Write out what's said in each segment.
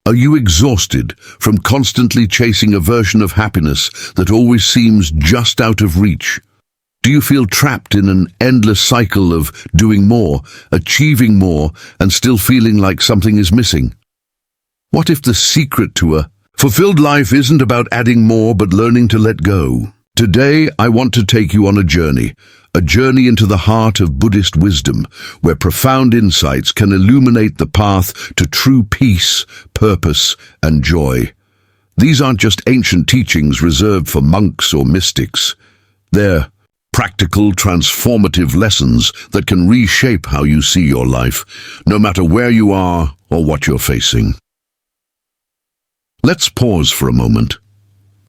Are you exhausted from constantly chasing a version of happiness that always seems just out of reach? Do you feel trapped in an endless cycle of doing more, achieving more, and still feeling like something is missing? What if the secret to a fulfilled life isn't about adding more but learning to let go? Today, I want to take you on a journey into the heart of Buddhist wisdom, where profound insights can illuminate the path to true peace, purpose, and joy. These aren't just ancient teachings reserved for monks or mystics. They're practical, transformative lessons that can reshape how you see your life, no matter where you are or what you're facing. Let's pause for a moment.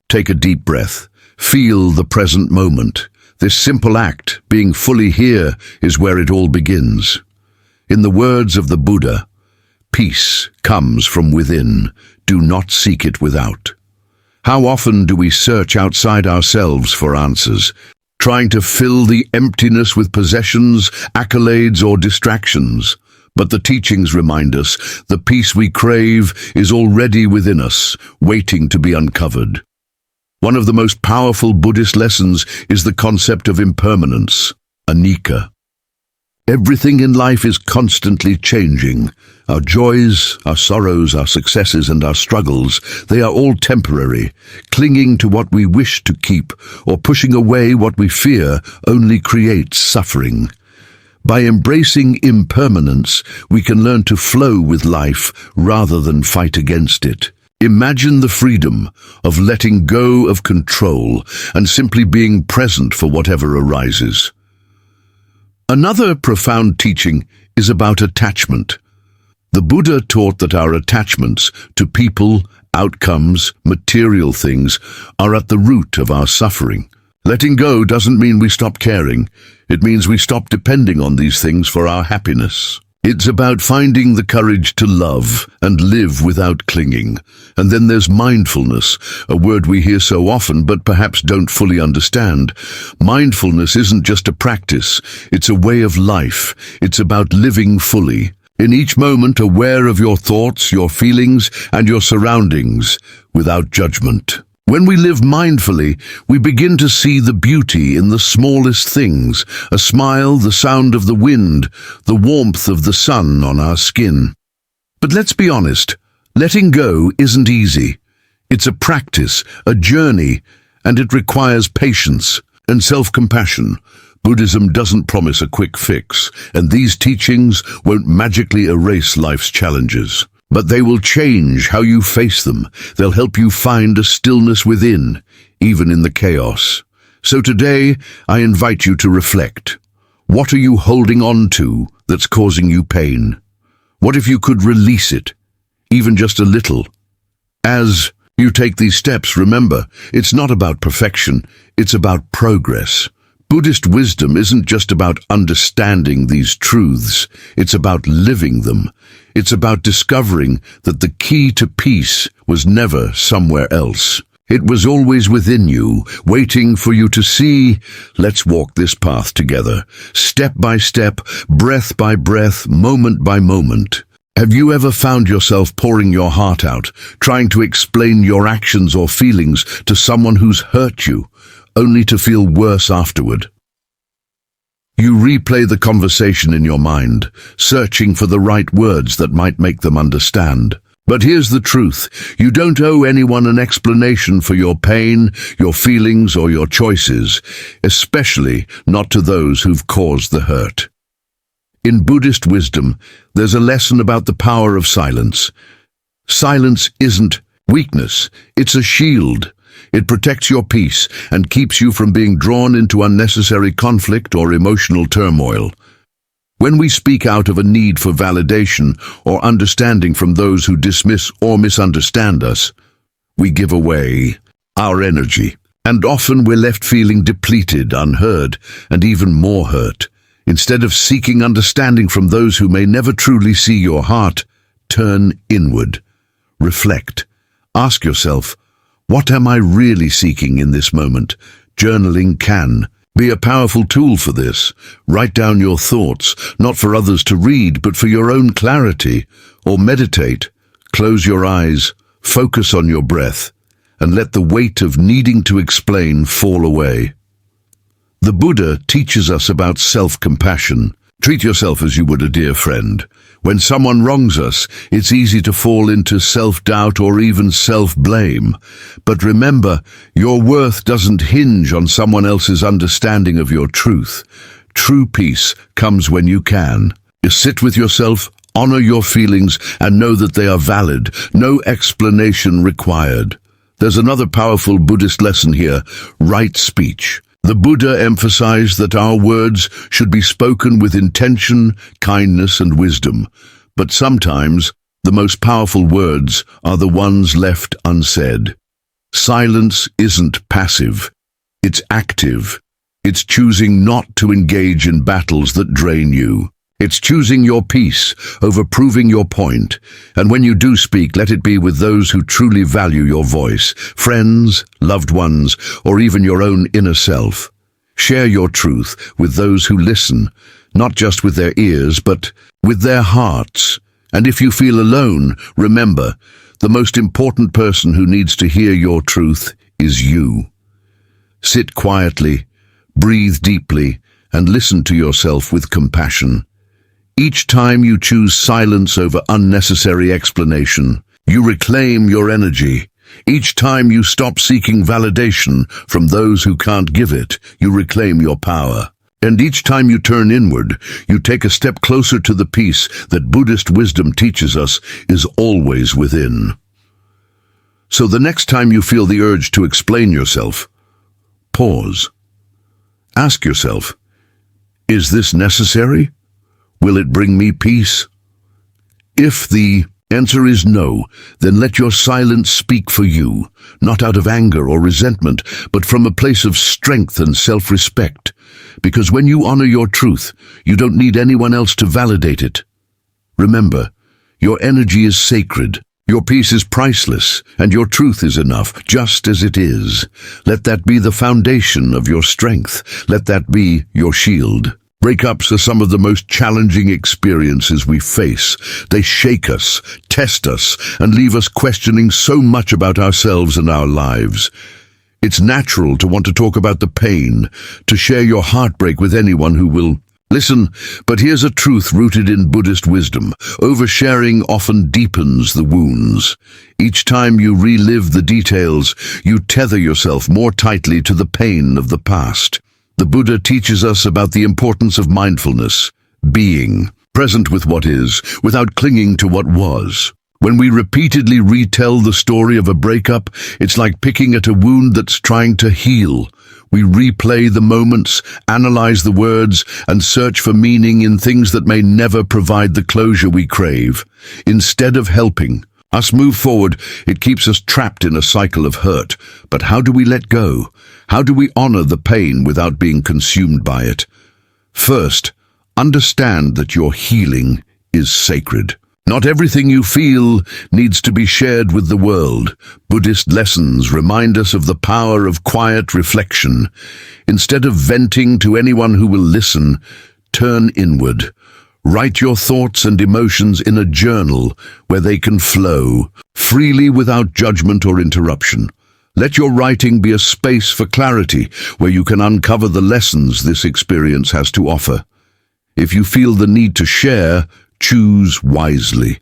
Take a deep breath. Feel the present moment. This simple act, being fully here, is where it all begins. In the words of the Buddha, peace comes from within. Do not seek it without. How often do we search outside ourselves for answers, trying to fill the emptiness with possessions, accolades, or distractions? But the teachings remind us the peace we crave is already within us, waiting to be uncovered. One of the most powerful Buddhist lessons is the concept of impermanence, anicca. Everything in life is constantly changing. Our joys, our sorrows, our successes, and our struggles, they are all temporary. Clinging to what we wish to keep or pushing away what we fear only creates suffering. By embracing impermanence, we can learn to flow with life rather than fight against it. Imagine the freedom of letting go of control and simply being present for whatever arises. Another profound teaching is about attachment. The Buddha taught that our attachments to people, outcomes, material things are at the root of our suffering. Letting go doesn't mean we stop caring. It means we stop depending on these things for our happiness. It's about finding the courage to love and live without clinging. And then there's mindfulness, a word we hear so often but perhaps don't fully understand. Mindfulness isn't just a practice, it's a way of life. It's about living fully, in each moment aware of your thoughts, your feelings, and your surroundings, without judgment. When we live mindfully, we begin to see the beauty in the smallest things, a smile, the sound of the wind, the warmth of the sun on our skin. But let's be honest, letting go isn't easy. It's a practice, a journey, and it requires patience and self-compassion. Buddhism doesn't promise a quick fix, and these teachings won't magically erase life's challenges. But they will change how you face them. They'll help you find a stillness within, even in the chaos. So today, I invite you to reflect. What are you holding on to that's causing you pain? What if you could release it, even just a little? As you take these steps, remember, it's not about perfection, it's about progress. Buddhist wisdom isn't just about understanding these truths, it's about living them. It's about discovering that the key to peace was never somewhere else. It was always within you, waiting for you to see. Let's walk this path together, step by step, breath by breath, moment by moment. Have you ever found yourself pouring your heart out, trying to explain your actions or feelings to someone who's hurt you, only to feel worse afterward? You replay the conversation in your mind, searching for the right words that might make them understand. But here's the truth. You don't owe anyone an explanation for your pain, your feelings, or your choices, especially not to those who've caused the hurt. In Buddhist wisdom, there's a lesson about the power of silence. Silence isn't weakness, it's a shield. It protects your peace and keeps you from being drawn into unnecessary conflict or emotional turmoil. When we speak out of a need for validation or understanding from those who dismiss or misunderstand us, we give away our energy. And often we're left feeling depleted, unheard, and even more hurt. Instead of seeking understanding from those who may never truly see your heart, turn inward. Reflect. Ask yourself, what am I really seeking in this moment? Journaling can be a powerful tool for this. Write down your thoughts, not for others to read, but for your own clarity. Or meditate. Close your eyes, focus on your breath, and let the weight of needing to explain fall away. The Buddha teaches us about self-compassion. Treat yourself as you would a dear friend. When someone wrongs us, it's easy to fall into self-doubt or even self-blame. But remember, your worth doesn't hinge on someone else's understanding of your truth. True peace comes when you can. You sit with yourself, honor your feelings, and know that they are valid. No explanation required. There's another powerful Buddhist lesson here: right speech. The Buddha emphasized that our words should be spoken with intention, kindness, and wisdom. But sometimes, the most powerful words are the ones left unsaid. Silence isn't passive. It's active. It's choosing not to engage in battles that drain you. It's choosing your peace over proving your point. And when you do speak, let it be with those who truly value your voice, friends, loved ones, or even your own inner self. Share your truth with those who listen, not just with their ears, but with their hearts. And if you feel alone, remember, the most important person who needs to hear your truth is you. Sit quietly, breathe deeply, and listen to yourself with compassion. Each time you choose silence over unnecessary explanation, you reclaim your energy. Each time you stop seeking validation from those who can't give it, you reclaim your power. And each time you turn inward, you take a step closer to the peace that Buddhist wisdom teaches us is always within. So the next time you feel the urge to explain yourself, pause. Ask yourself, is this necessary? Will it bring me peace? If the answer is no, then let your silence speak for you, not out of anger or resentment, but from a place of strength and self-respect. Because when you honor your truth, you don't need anyone else to validate it. Remember, your energy is sacred, your peace is priceless, and your truth is enough, just as it is. Let that be the foundation of your strength. Let that be your shield. Breakups are some of the most challenging experiences we face. They shake us, test us, and leave us questioning so much about ourselves and our lives. It's natural to want to talk about the pain, to share your heartbreak with anyone who will listen, but here's a truth rooted in Buddhist wisdom. Oversharing often deepens the wounds. Each time you relive the details, you tether yourself more tightly to the pain of the past. The Buddha teaches us about the importance of mindfulness, being present with what is, without clinging to what was. When we repeatedly retell the story of a breakup, it's like picking at a wound that's trying to heal. We replay the moments, analyze the words, and search for meaning in things that may never provide the closure we crave. Instead of helping us move forward, it keeps us trapped in a cycle of hurt. But how do we let go? How do we honor the pain without being consumed by it? First, understand that your healing is sacred. Not everything you feel needs to be shared with the world. Buddhist lessons remind us of the power of quiet reflection. Instead of venting to anyone who will listen, turn inward. Write your thoughts and emotions in a journal where they can flow freely without judgment or interruption. Let your writing be a space for clarity where you can uncover the lessons this experience has to offer. If you feel the need to share, choose wisely.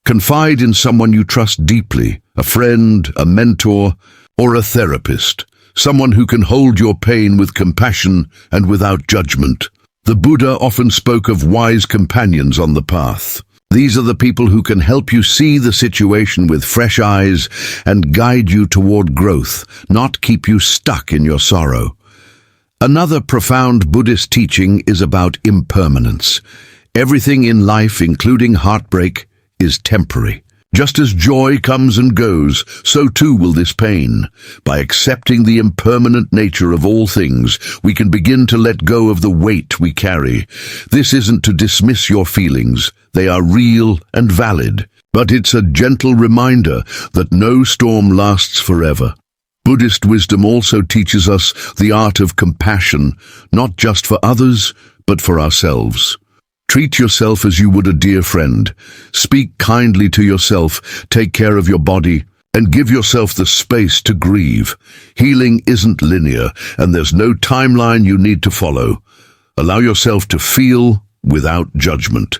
Confide in someone you trust deeply, a friend, a mentor, or a therapist, someone who can hold your pain with compassion and without judgment. The Buddha often spoke of wise companions on the path. These are the people who can help you see the situation with fresh eyes and guide you toward growth, not keep you stuck in your sorrow. Another profound Buddhist teaching is about impermanence. Everything in life, including heartbreak, is temporary. Just as joy comes and goes, so too will this pain. By accepting the impermanent nature of all things, we can begin to let go of the weight we carry. This isn't to dismiss your feelings. They are real and valid. But it's a gentle reminder that no storm lasts forever. Buddhist wisdom also teaches us the art of compassion, not just for others, but for ourselves. Treat yourself as you would a dear friend. Speak kindly to yourself, take care of your body, and give yourself the space to grieve. Healing isn't linear, and there's no timeline you need to follow. Allow yourself to feel without judgment.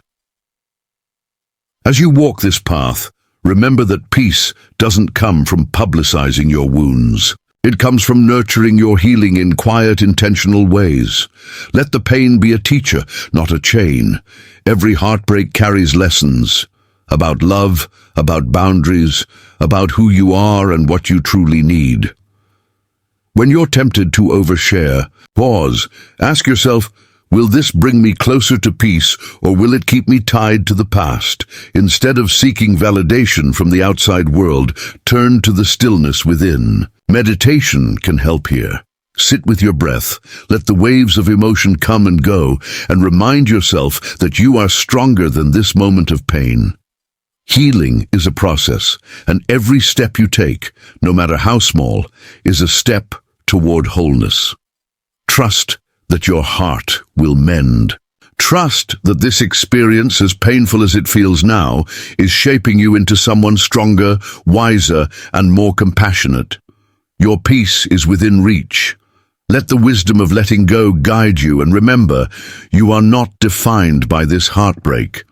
As you walk this path, remember that peace doesn't come from publicizing your wounds. It comes from nurturing your healing in quiet, intentional ways. Let the pain be a teacher, not a chain. Every heartbreak carries lessons about love, about boundaries, about who you are and what you truly need. When you're tempted to overshare, pause. Ask yourself, will this bring me closer to peace, or will it keep me tied to the past? Instead of seeking validation from the outside world, turn to the stillness within. Meditation can help here. Sit with your breath, let the waves of emotion come and go, and remind yourself that you are stronger than this moment of pain. Healing is a process, and every step you take, no matter how small, is a step toward wholeness. Trust that your heart will mend. Trust that this experience, as painful as it feels now, is shaping you into someone stronger, wiser, and more compassionate. Your peace is within reach. Let the wisdom of letting go guide you, and remember, you are not defined by this heartbreak.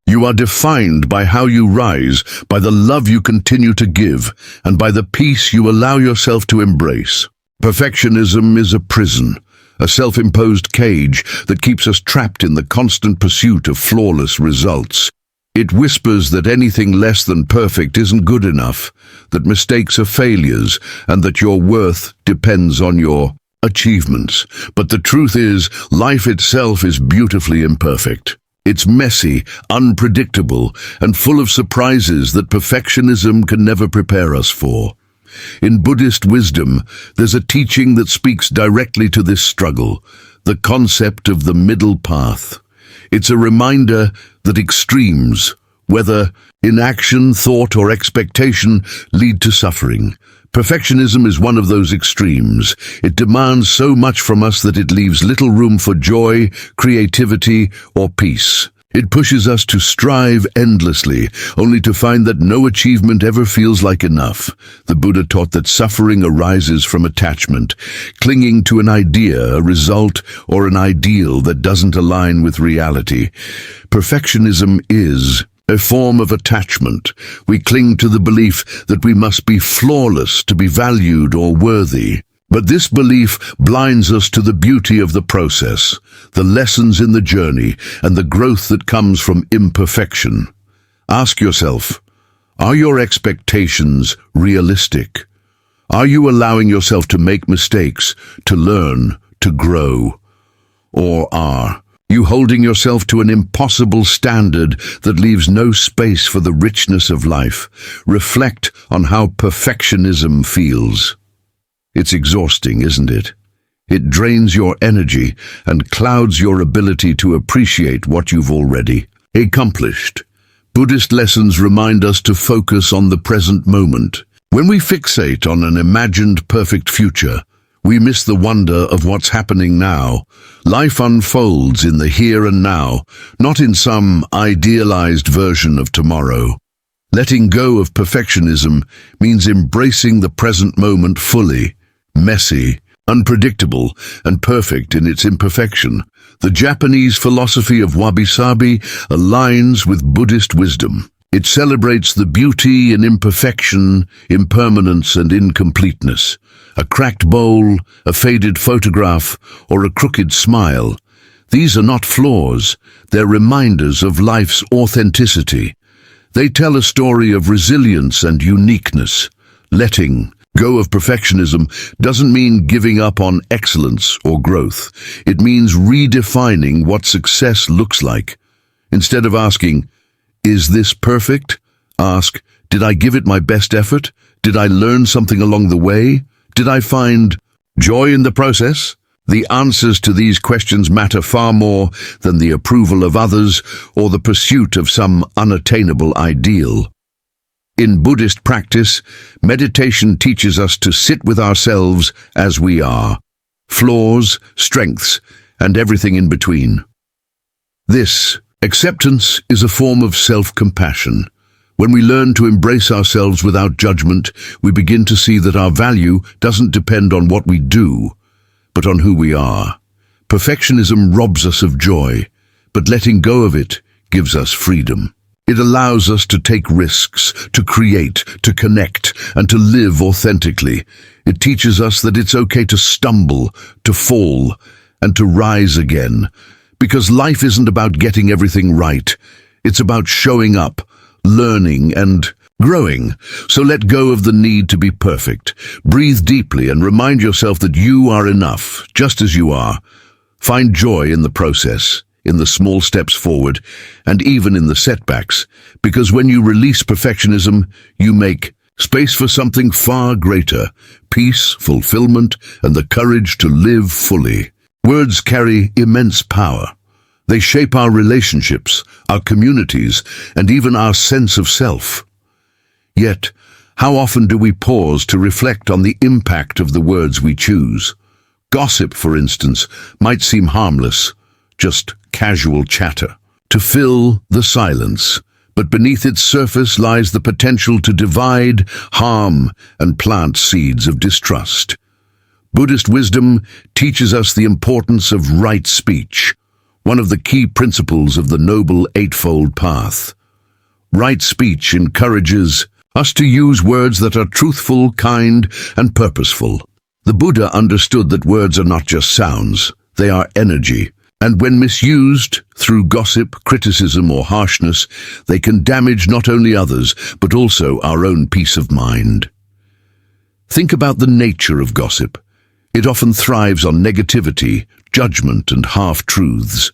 You are defined by how you rise, by the love you continue to give, and by the peace you allow yourself to embrace. Perfectionism is a prison, a self-imposed cage that keeps us trapped in the constant pursuit of flawless results. It whispers that anything less than perfect isn't good enough, that mistakes are failures, and that your worth depends on your achievements. But the truth is, life itself is beautifully imperfect. It's messy, unpredictable, and full of surprises that perfectionism can never prepare us for. In Buddhist wisdom, there's a teaching that speaks directly to this struggle, the concept of the middle path. It's a reminder that extremes, whether in action, thought, or expectation, lead to suffering. Perfectionism is one of those extremes. It demands so much from us that it leaves little room for joy, creativity, or peace. It pushes us to strive endlessly, only to find that no achievement ever feels like enough. The Buddha taught that suffering arises from attachment, clinging to an idea, a result, or an ideal that doesn't align with reality. Perfectionism is a form of attachment. We cling to the belief that we must be flawless to be valued or worthy. But this belief blinds us to the beauty of the process, the lessons in the journey, and the growth that comes from imperfection. Ask yourself, are your expectations realistic? Are you allowing yourself to make mistakes, to learn, to grow? Or are you holding yourself to an impossible standard that leaves no space for the richness of life? Reflect on how perfectionism feels. It's exhausting, isn't it? It drains your energy and clouds your ability to appreciate what you've already accomplished. Buddhist lessons remind us to focus on the present moment. When we fixate on an imagined perfect future, we miss the wonder of what's happening now. Life unfolds in the here and now, not in some idealized version of tomorrow. Letting go of perfectionism means embracing the present moment fully. Messy, unpredictable, and perfect in its imperfection. The Japanese philosophy of wabi-sabi aligns with Buddhist wisdom. It celebrates the beauty in imperfection, impermanence, and incompleteness. A cracked bowl, a faded photograph, or a crooked smile. These are not flaws, they're reminders of life's authenticity. They tell a story of resilience and uniqueness. Letting go of perfectionism doesn't mean giving up on excellence or growth. It means redefining what success looks like. Instead of asking, "Is this perfect?" ask, "Did I give it my best effort? Did I learn something along the way? Did I find joy in the process?" The answers to these questions matter far more than the approval of others or the pursuit of some unattainable ideal. In Buddhist practice, meditation teaches us to sit with ourselves as we are, flaws, strengths, and everything in between. This acceptance is a form of self-compassion. When we learn to embrace ourselves without judgment, we begin to see that our value doesn't depend on what we do, but on who we are. Perfectionism robs us of joy, but letting go of it gives us freedom. It allows us to take risks, to create, to connect, and to live authentically. It teaches us that it's okay to stumble, to fall, and to rise again. Because life isn't about getting everything right. It's about showing up, learning, and growing. So let go of the need to be perfect. Breathe deeply and remind yourself that you are enough, just as you are. Find joy in the process, in the small steps forward, and even in the setbacks, because when you release perfectionism, you make space for something far greater: peace, fulfillment, and the courage to live fully. Words carry immense power. They shape our relationships, our communities, and even our sense of self. Yet, how often do we pause to reflect on the impact of the words we choose? Gossip, for instance, might seem harmless, just casual chatter, to fill the silence, but beneath its surface lies the potential to divide, harm, and plant seeds of distrust. Buddhist wisdom teaches us the importance of right speech, one of the key principles of the Noble Eightfold Path. Right speech encourages us to use words that are truthful, kind, and purposeful. The Buddha understood that words are not just sounds, they are energy, and when misused through gossip, criticism, or harshness, they can damage not only others, but also our own peace of mind. Think about the nature of gossip. It often thrives on negativity, judgment, and half-truths.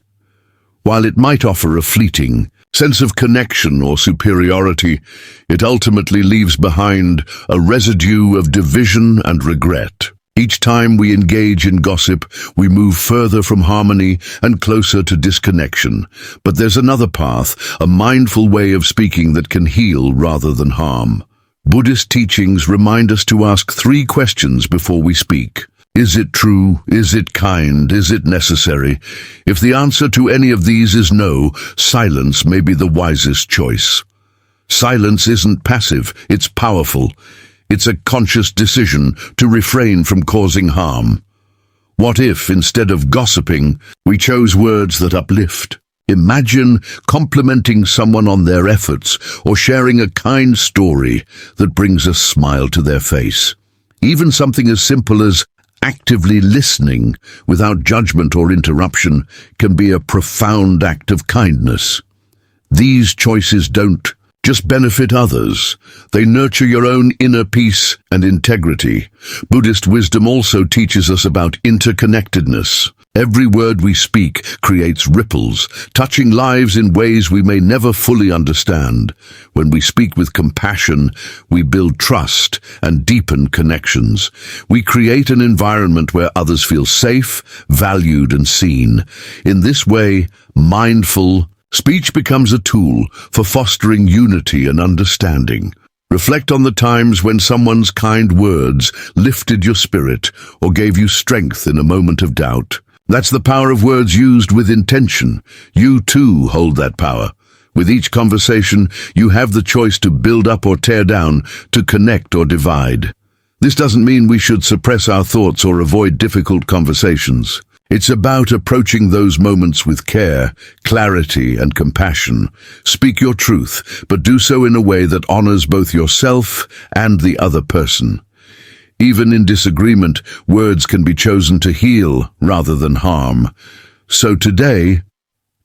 While it might offer a fleeting sense of connection or superiority, it ultimately leaves behind a residue of division and regret. Each time we engage in gossip, we move further from harmony and closer to disconnection. But there's another path, a mindful way of speaking that can heal rather than harm. Buddhist teachings remind us to ask 3 questions before we speak. Is it true? Is it kind? Is it necessary? If the answer to any of these is no, silence may be the wisest choice. Silence isn't passive, it's powerful. It's a conscious decision to refrain from causing harm. What if, instead of gossiping, we chose words that uplift? Imagine complimenting someone on their efforts or sharing a kind story that brings a smile to their face. Even something as simple as actively listening without judgment or interruption can be a profound act of kindness. These choices don't just benefit others. They nurture your own inner peace and integrity. Buddhist wisdom also teaches us about interconnectedness. Every word we speak creates ripples, touching lives in ways we may never fully understand. When we speak with compassion, we build trust and deepen connections. We create an environment where others feel safe, valued, and seen. In this way, mindful speech becomes a tool for fostering unity and understanding. Reflect on the times when someone's kind words lifted your spirit or gave you strength in a moment of doubt. That's the power of words used with intention. You too hold that power. With each conversation, you have the choice to build up or tear down, to connect or divide. This doesn't mean we should suppress our thoughts or avoid difficult conversations. It's about approaching those moments with care, clarity, and compassion. Speak your truth, but do so in a way that honors both yourself and the other person. Even in disagreement, words can be chosen to heal rather than harm. So today,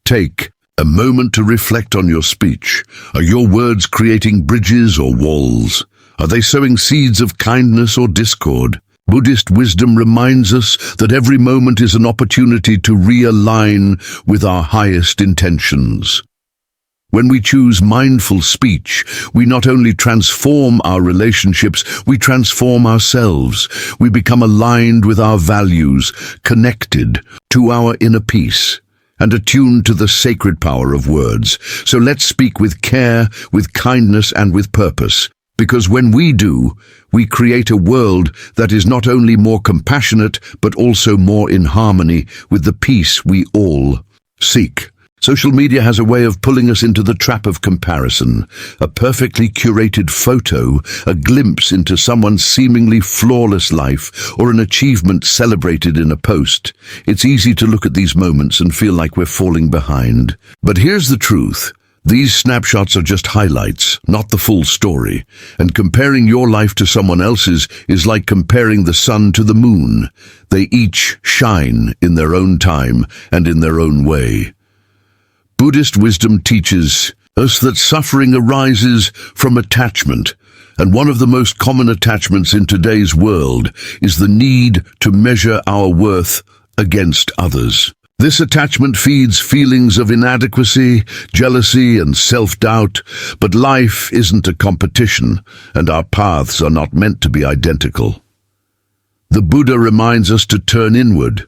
take a moment to reflect on your speech. Are your words creating bridges or walls? Are they sowing seeds of kindness or discord? Buddhist wisdom reminds us that every moment is an opportunity to realign with our highest intentions. When we choose mindful speech, we not only transform our relationships, we transform ourselves. We become aligned with our values, connected to our inner peace, and attuned to the sacred power of words. So let's speak with care, with kindness, and with purpose. Because when we do, we create a world that is not only more compassionate, but also more in harmony with the peace we all seek. Social media has a way of pulling us into the trap of comparison. A perfectly curated photo, a glimpse into someone's seemingly flawless life, or an achievement celebrated in a post. It's easy to look at these moments and feel like we're falling behind. But here's the truth. These snapshots are just highlights, not the full story. And comparing your life to someone else's is like comparing the sun to the moon. They each shine in their own time and in their own way. Buddhist wisdom teaches us that suffering arises from attachment, and one of the most common attachments in today's world is the need to measure our worth against others. This attachment feeds feelings of inadequacy, jealousy, and self-doubt, but life isn't a competition, and our paths are not meant to be identical. The Buddha reminds us to turn inward,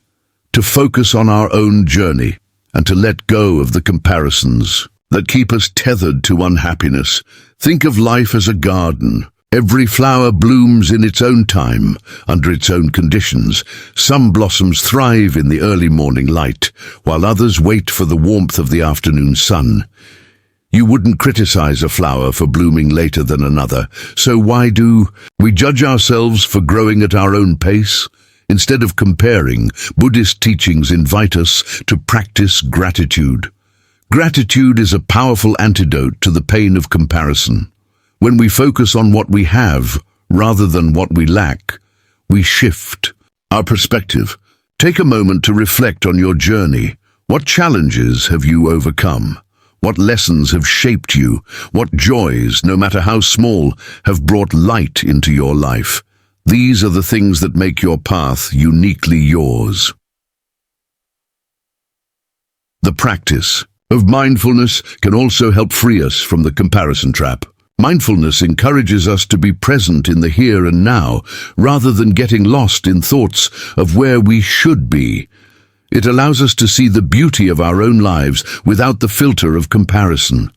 to focus on our own journey, and to let go of the comparisons that keep us tethered to unhappiness. Think of life as a garden. Every flower blooms in its own time, under its own conditions. Some blossoms thrive in the early morning light, while others wait for the warmth of the afternoon sun. You wouldn't criticize a flower for blooming later than another, so why do we judge ourselves for growing at our own pace? Instead of comparing, Buddhist teachings invite us to practice gratitude. Gratitude is a powerful antidote to the pain of comparison. When we focus on what we have, rather than what we lack, we shift our perspective. Take a moment to reflect on your journey. What challenges have you overcome? What lessons have shaped you? What joys, no matter how small, have brought light into your life? These are the things that make your path uniquely yours. The practice of mindfulness can also help free us from the comparison trap. Mindfulness encourages us to be present in the here and now, rather than getting lost in thoughts of where we should be. It allows us to see the beauty of our own lives without the filter of comparison.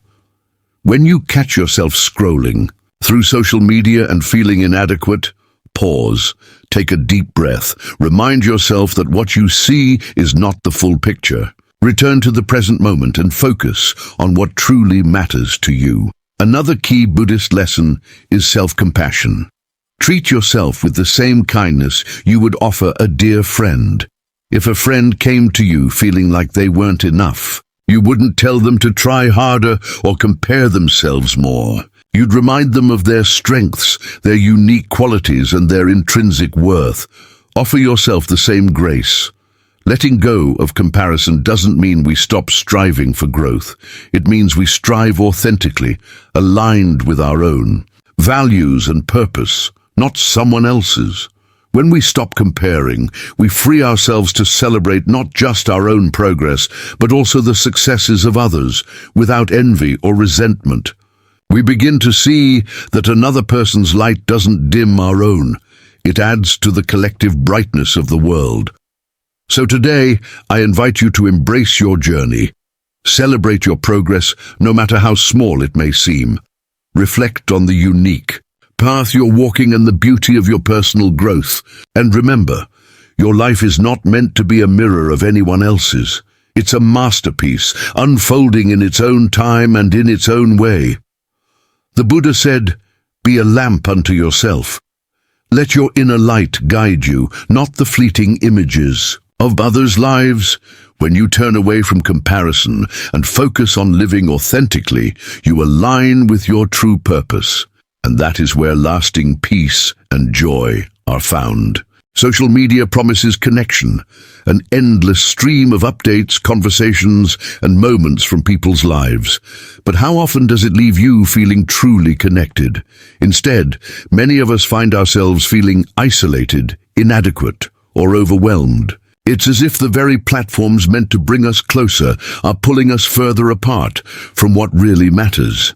When you catch yourself scrolling through social media and feeling inadequate, pause, take a deep breath, remind yourself that what you see is not the full picture. Return to the present moment and focus on what truly matters to you. Another key Buddhist lesson is self-compassion. Treat yourself with the same kindness you would offer a dear friend. If a friend came to you feeling like they weren't enough, you wouldn't tell them to try harder or compare themselves more. You'd remind them of their strengths, their unique qualities, and their intrinsic worth. Offer yourself the same grace. Letting go of comparison doesn't mean we stop striving for growth. It means we strive authentically, aligned with our own values and purpose, not someone else's. When we stop comparing, we free ourselves to celebrate not just our own progress, but also the successes of others, without envy or resentment. We begin to see that another person's light doesn't dim our own. It adds to the collective brightness of the world. So today, I invite you to embrace your journey. Celebrate your progress, no matter how small it may seem. Reflect on the unique path you're walking and the beauty of your personal growth. And remember, your life is not meant to be a mirror of anyone else's. It's a masterpiece, unfolding in its own time and in its own way. The Buddha said, "Be a lamp unto yourself. Let your inner light guide you, not the fleeting images of others' lives." When you turn away from comparison and focus on living authentically, you align with your true purpose. And that is where lasting peace and joy are found. Social media promises connection, an endless stream of updates, conversations, and moments from people's lives. But how often does it leave you feeling truly connected? Instead, many of us find ourselves feeling isolated, inadequate, or overwhelmed. It's as if the very platforms meant to bring us closer are pulling us further apart from what really matters.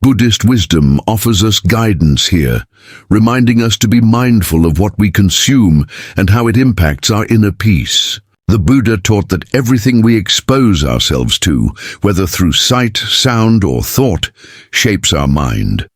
Buddhist wisdom offers us guidance here, reminding us to be mindful of what we consume and how it impacts our inner peace. The Buddha taught that everything we expose ourselves to, whether through sight, sound, or thought, shapes our mind.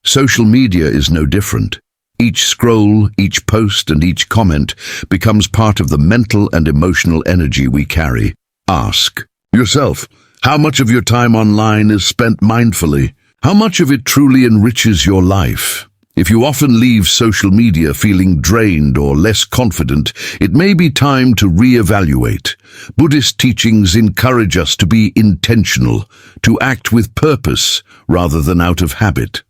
Social media is no different. Each scroll, each post, and each comment becomes part of the mental and emotional energy we carry. Ask yourself. How much of your time online is spent mindfully? How much of it truly enriches your life? If you often leave social media feeling drained or less confident, it may be time to reevaluate. Buddhist teachings encourage us to be intentional, to act with purpose rather than out of habit.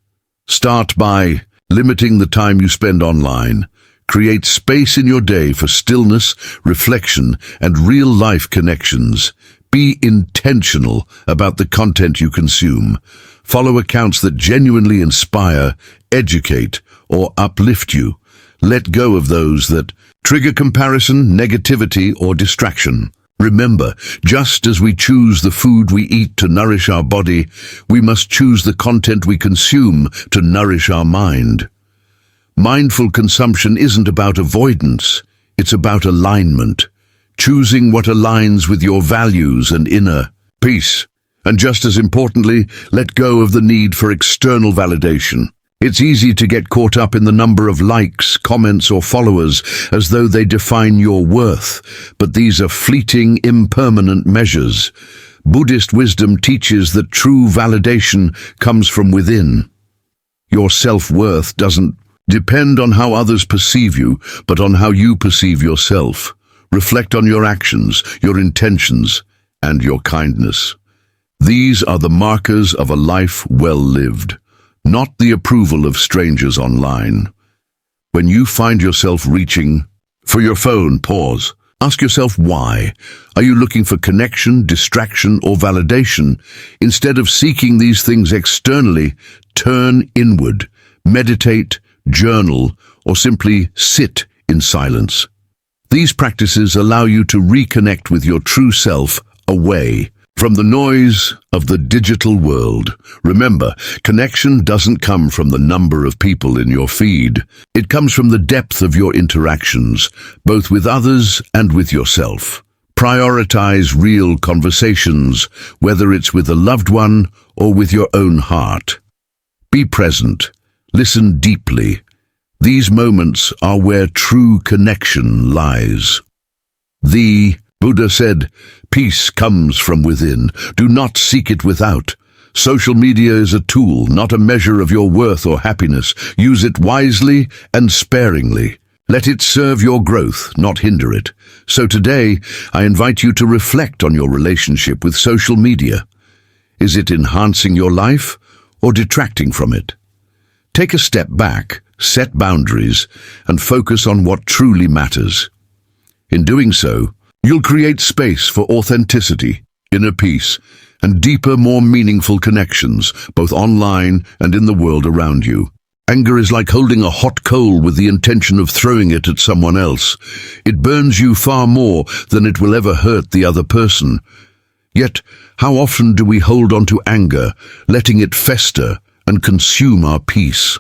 Start by limiting the time you spend online. Create space in your day for stillness, reflection, and real-life connections. Be intentional about the content you consume. Follow accounts that genuinely inspire, educate, or uplift you. Let go of those that trigger comparison, negativity, or distraction. Remember, just as we choose the food we eat to nourish our body, we must choose the content we consume to nourish our mind. Mindful consumption isn't about avoidance, it's about alignment. Choosing what aligns with your values and inner peace. And just as importantly, let go of the need for external validation. It's easy to get caught up in the number of likes, comments, or followers as though they define your worth, but these are fleeting, impermanent measures. Buddhist wisdom teaches that true validation comes from within. Your self-worth doesn't depend on how others perceive you, but on how you perceive yourself. Reflect on your actions, your intentions, and your kindness. These are the markers of a life well lived, not the approval of strangers online. When you find yourself reaching for your phone, pause. Ask yourself why. Are you looking for connection, distraction, or validation? Instead of seeking these things externally, turn inward, meditate, journal, or simply sit in silence. These practices allow you to reconnect with your true self away from the noise of the digital world. Remember, connection doesn't come from the number of people in your feed. It comes from the depth of your interactions, both with others and with yourself. Prioritize real conversations, whether it's with a loved one or with your own heart. Be present. Listen deeply. These moments are where true connection lies. The Buddha said, "Peace comes from within. Do not seek it without." Social media is a tool, not a measure of your worth or happiness. Use it wisely and sparingly. Let it serve your growth, not hinder it. So today, I invite you to reflect on your relationship with social media. Is it enhancing your life or detracting from it? Take a step back, set boundaries, and focus on what truly matters. In doing so, you'll create space for authenticity, inner peace, and deeper, more meaningful connections, both online and in the world around you. Anger is like holding a hot coal with the intention of throwing it at someone else. It burns you far more than it will ever hurt the other person. Yet, how often do we hold on to anger, letting it fester and consume our peace?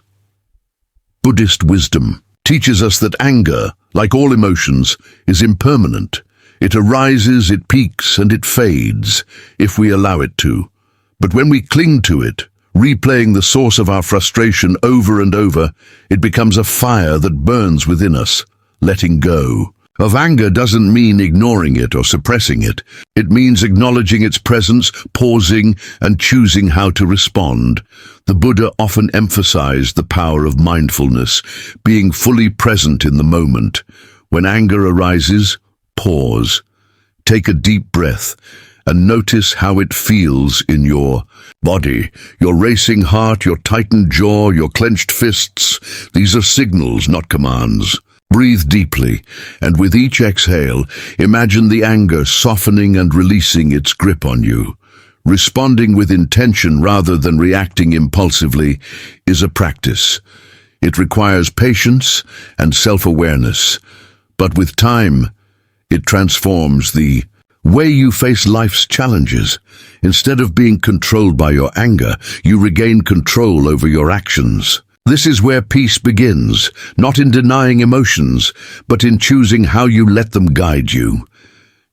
Buddhist wisdom teaches us that anger, like all emotions, is impermanent. It arises, it peaks, and it fades, if we allow it to. But when we cling to it, replaying the source of our frustration over and over, it becomes a fire that burns within us. Letting go of anger doesn't mean ignoring it or suppressing it. It means acknowledging its presence, pausing, and choosing how to respond. The Buddha often emphasized the power of mindfulness, being fully present in the moment. When anger arises, pause. Take a deep breath and notice how it feels in your body. Your racing heart, your tightened jaw, your clenched fists. These are signals, not commands. Breathe deeply, and with each exhale, imagine the anger softening and releasing its grip on you. Responding with intention rather than reacting impulsively is a practice. It requires patience and self-awareness, but with time, it transforms the way you face life's challenges. Instead of being controlled by your anger, you regain control over your actions. This is where peace begins, not in denying emotions, but in choosing how you let them guide you.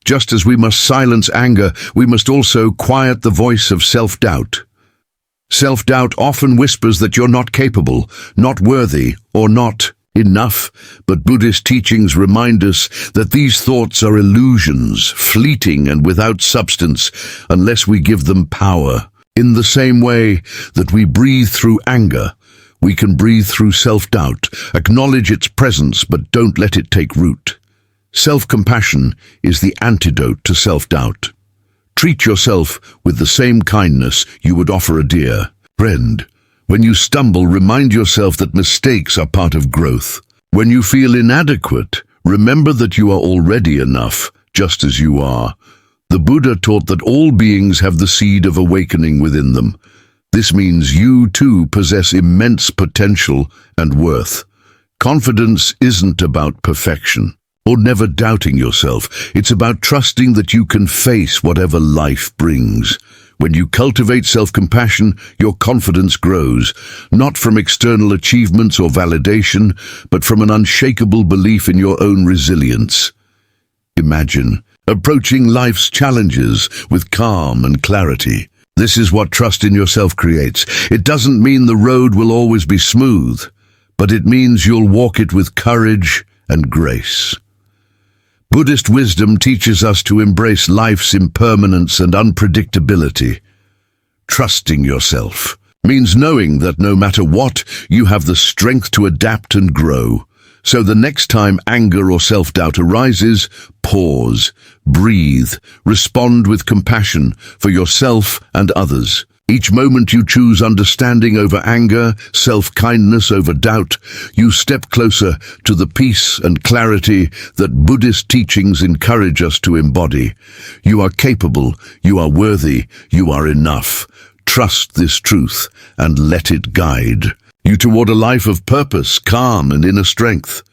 Just as we must silence anger, we must also quiet the voice of self-doubt. Self-doubt often whispers that you're not capable, not worthy, or not enough, but Buddhist teachings remind us that these thoughts are illusions, fleeting and without substance, unless we give them power. In the same way that we breathe through anger, we can breathe through self-doubt. Acknowledge its presence, but don't let it take root. Self-compassion is the antidote to self-doubt. Treat yourself with the same kindness you would offer a dear friend. When you stumble, remind yourself that mistakes are part of growth. When you feel inadequate, remember that you are already enough, just as you are. The Buddha taught that all beings have the seed of awakening within them. This means you too possess immense potential and worth. Confidence isn't about perfection or never doubting yourself. It's about trusting that you can face whatever life brings. When you cultivate self-compassion, your confidence grows, not from external achievements or validation, but from an unshakable belief in your own resilience. Imagine approaching life's challenges with calm and clarity. This is what trust in yourself creates. It doesn't mean the road will always be smooth, but it means you'll walk it with courage and grace. Buddhist wisdom teaches us to embrace life's impermanence and unpredictability. Trusting yourself means knowing that no matter what, you have the strength to adapt and grow. So the next time anger or self-doubt arises, pause, breathe, respond with compassion for yourself and others. Each moment you choose understanding over anger, self-kindness over doubt, you step closer to the peace and clarity that Buddhist teachings encourage us to embody. You are capable, you are worthy, you are enough. Trust this truth and let it guide you toward a life of purpose, calm, and inner strength.